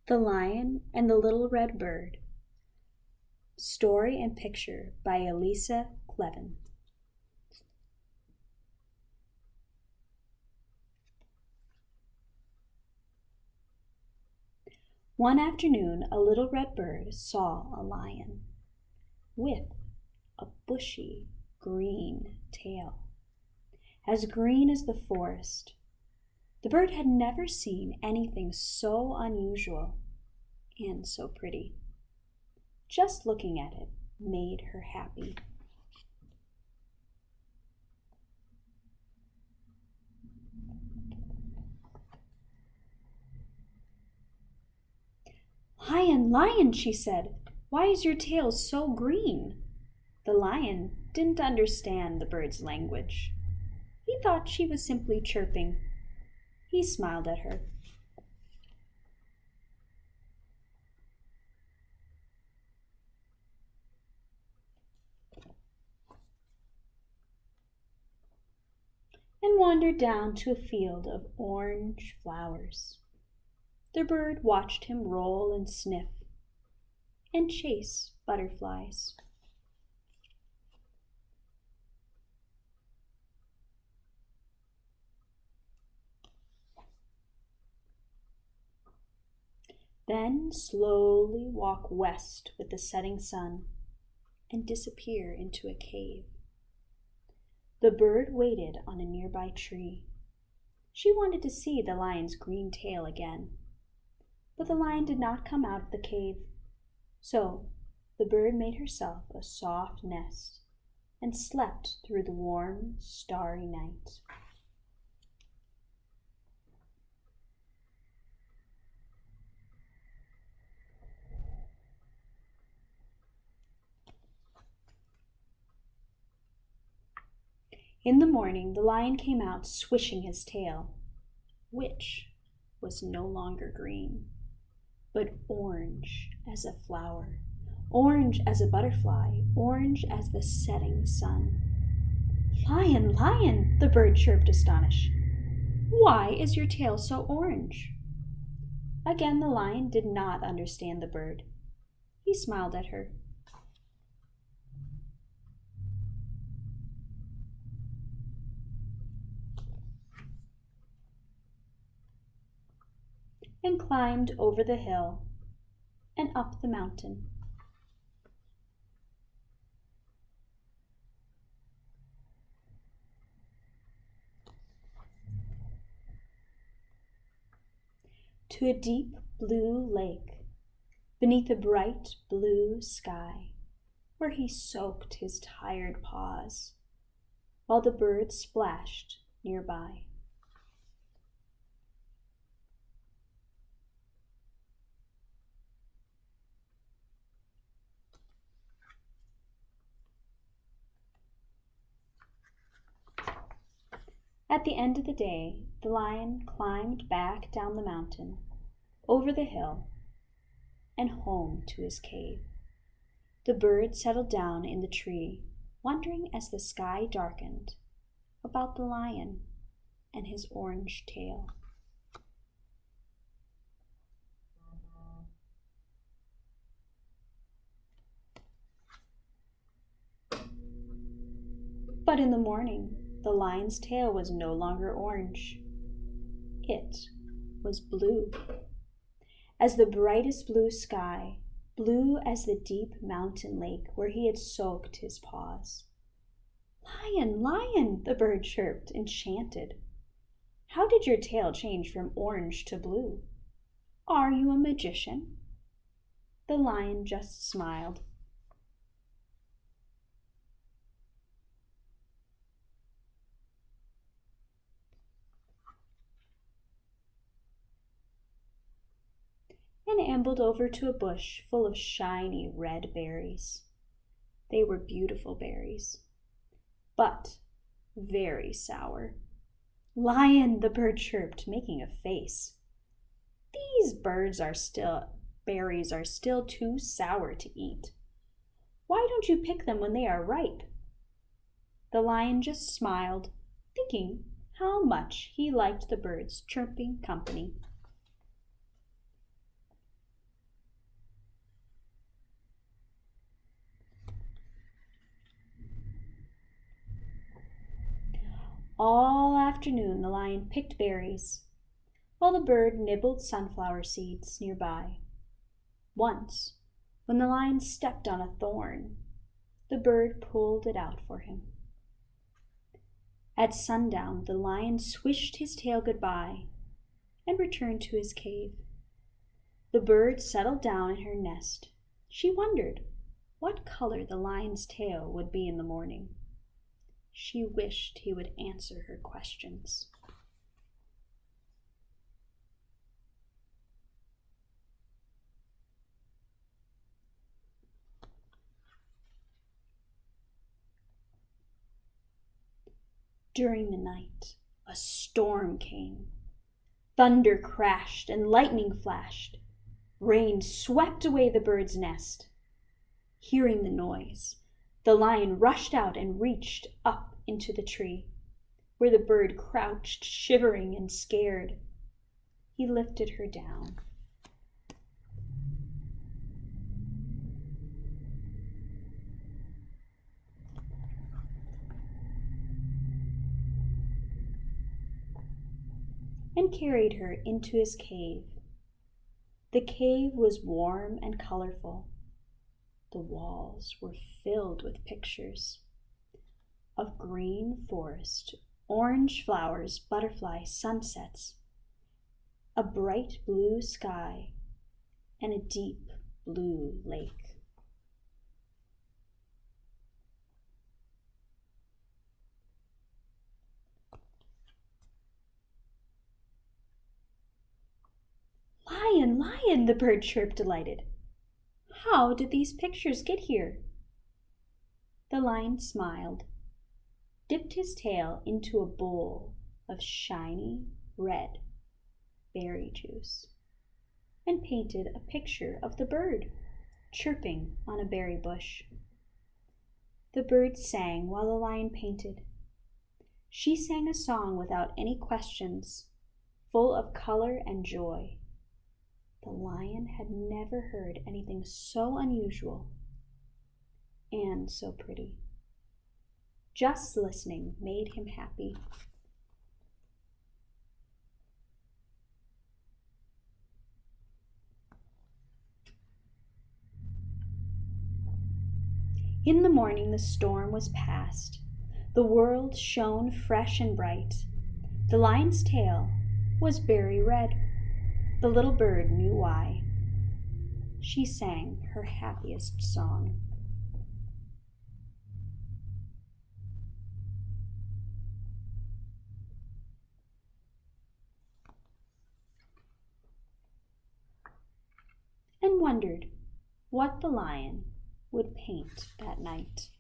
The Lion and the Little Red Bird. Story and picture by Elisa, Kleven. One afternoon, a little red bird saw a lion with a bushy green tail, as green as the forest. The bird had never seen anything so unusual and so pretty. Just looking at it made her happy. "Lion, lion," she said, "why is your tail so green?" The lion didn't understand the bird's language. He thought she was simply chirping. He smiled at her. And wandered down to a field of orange flowers. The bird watched him roll and sniff and chase butterflies. Then slowly walk west with the setting sun and disappear into a cave. The bird waited on a nearby tree. She wanted to see the lion's green tail again. But the lion did not come out of the cave. So the bird made herself a soft nest and slept through the warm, starry night. In the morning, the lion came out swishing his tail, which was no longer green, but orange as a flower, orange as a butterfly, orange as the setting sun. "Lion, lion," the bird chirped, astonished. "Why is your tail so orange?" Again the lion did not understand the bird. He smiled at her. And climbed over the hill and up the mountain. To a deep blue lake beneath a bright blue sky, where he soaked his tired paws while the bird splashed nearby. At the end of the day, the lion climbed back down the mountain, over the hill, and home to his cave. The bird settled down in the tree, wondering as the sky darkened about the lion and his orange tail. But in the morning, the lion's tail was no longer orange. It was blue, as the brightest blue sky, blue as the deep mountain lake where he had soaked his paws. "Lion, lion," the bird chirped, enchanted. "How did your tail change from orange to blue? Are you a magician?" The lion just smiled. And ambled over to a bush full of shiny red berries. They were beautiful berries, but very sour. "Lion," the bird chirped, making a face. "These berries are still too sour to eat. Why don't you pick them when they are ripe?" The lion just smiled, thinking how much he liked the bird's chirping company. All afternoon the lion picked berries, while the bird nibbled sunflower seeds nearby. Once, when the lion stepped on a thorn, the bird pulled it out for him. At sundown, the lion swished his tail goodbye and returned to his cave. The bird settled down in her nest. She wondered what color the lion's tail would be in the morning. She wished he would answer her questions. During the night, a storm came. Thunder crashed and lightning flashed. Rain swept away the bird's nest. Hearing the noise, the lion rushed out and reached up into the tree, where the bird crouched, shivering and scared. He lifted her down. And carried her into his cave. The cave was warm and colorful. The walls were filled with pictures of green forest, orange flowers, butterflies, sunsets, a bright blue sky, and a deep blue lake. "Lion, lion," the bird chirped, delighted. "How did these pictures get here?" The lion smiled, dipped his tail into a bowl of shiny red berry juice, and painted a picture of the bird chirping on a berry bush. The bird sang while the lion painted. She sang a song without any questions, full of color and joy. The lion had never heard anything so unusual and so pretty. Just listening made him happy. In the morning the storm was past. The world shone fresh and bright. The lion's tail was berry red. The little bird knew why. She sang her happiest song. And wondered what the lion would paint that night.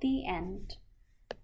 The end.